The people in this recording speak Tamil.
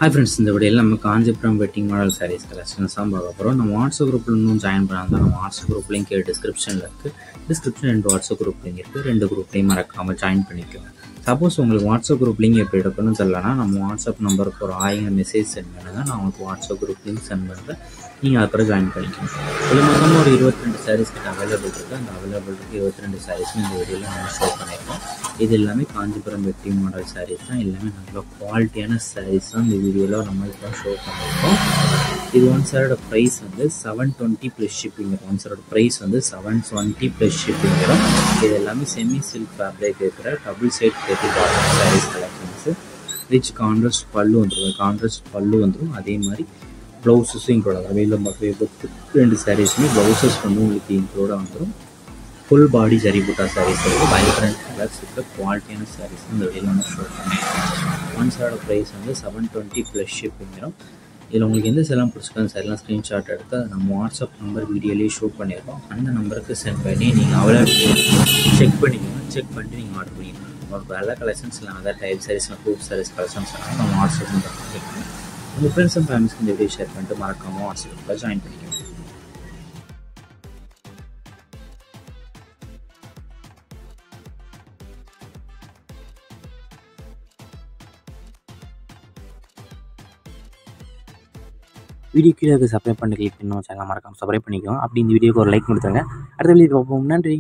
ஹாய் ஃப்ரெண்ட்ஸ், இந்த வீடியோவில் நம்ம Kanchipuram wedding model sarees collections தான் பார்க்க போகிறோம். நம்ம வாட்ஸ்அப் குரூப்பில் இன்னும் ஜாயின் பண்ணாதான் நம்ம வாட்ஸ்அப் குரூப் லிங்க் டிஸ்கிரிப்ஷனில் இருக்குது. டிஸ்கிரிப்ஷன் 2 வாட்ஸ்அப் குரூப் லிங்க் இருக்குது. 2 குரூப்லேயும் மறக்காமல் ஜாயின் பண்ணிக்கோங்க. சப்போஸ் உங்களுக்கு வாட்ஸ்அப் குரூப் லிங்க் எப்படி எடுக்கணும்னு தெரியலனா நம்ம வாட்ஸ்அப் நம்பருக்கு ஒரு 1000 மெசேஜ் சென்ட் பண்ணுங்கள். நான் உங்களுக்கு வாட்ஸ்அப் குரூப் லிங்க் சென்ட் பண்ணுறேன். நீங்கள் அதுக்கப்புறம் ஜாயின் பண்ணிக்கணும். இதில் மொத்தமாக ஒரு 22 சாரீஸ் கிட்ட அவைலபிள் இருக்குது. அந்த அவைலபிள் இருக்குது 22 சாரீஸும் இந்த வீடியோவில் நம்ம ஷோ பண்ணியிருக்கோம். இது எல்லாமே காஞ்சிபுரம் வெட்டிங் மாடல் சாரீஸ் தான். எல்லாமே நல்ல குவாலிட்டியான சாரீஸ் தான் இந்த வீடியோவில் நம்ம இப்போ ஷோ பண்ணியிருக்கோம். இது ஒன் சாரோட ப்ரைஸ் வந்து 720 ப்ளஸ் ஷிப்பிங். ஒன் சாரோட ப்ரைஸ் வந்து 720 ப்ளஸ் ஷிப்பிங். இது எல்லாமே செமி சில்க் ஃபேப்ரிக் இருக்கிற double side sarees collections. Rich contrast pallu வந்துடும். கான்ட்ராஸ்ட் பல்லு வந்துடும். அதே மாதிரி ப்ளவுஸஸும் இன்க்ளூட் ஆகும். வெளியில் மக்கள் 2 சாரீஸுமே ப்ளவுசஸ் வந்து உங்களுக்கு இன்க்ளூடாக வந்துடும். ஃபுல் பாடி ஜரி பூட்டா சாரீஸ் இருக்குது. வைப்ரண்ட் கலர்ஸ் இருக்கிற குவாலிட்டியான சாரீஸ் இந்த வெளியில் வந்து ஷோ பண்ணியிருக்கோம். ஒன் சாரோட ப்ரைஸ் வந்து 720 ப்ளஸ் ஷிப்பிங். இதில் உங்களுக்கு எந்த செல்லாம் பிடிச்சிருக்காங்க சார்லாம் ஸ்க்ரீன்ஷாட் எடுத்து நம்ம வாட்ஸ்அப் நம்பர் வீடியோலேயே ஷூட் பண்ணியிருக்கோம். அந்த நம்பருக்கு சென்ட் பண்ணி நீங்கள் அவைலபிள் செக் பண்ணிக்கோங்க. செக் பண்ணிட்டு நீங்கள் ஆர்டர் பண்ணிக்கணும். உங்களுக்கு எல்லா கலெக்ஷன்ஸ் இல்லை other type sarees proof sarees collections நம்ம வாட்ஸ்அப் நம்பர் செக் பண்ணி உங்கள் ஃப்ரெண்ட்ஸ் அண்ட் ஃபேமிலிஸ்க்கு இந்த வீடியோ ஷேர் பண்ணிட்டு மறக்காமல் வாட்ஸ்அப்பில் ஜாயின் பண்ணிக்கோங்க. வீடியோ கீழே சப்ஸ்கிரைப் பண்ணி கிளிக் பண்ணணும். சேனல் மறக்காமல் சப்ஸ்கிரைப் பண்ணிக்கோங்க. அப்படி இந்த வீடியோக்கு ஒரு லைக் கொடுத்துருங்க. அடுத்த வீடியோ பார்ப்போம். நன்றி.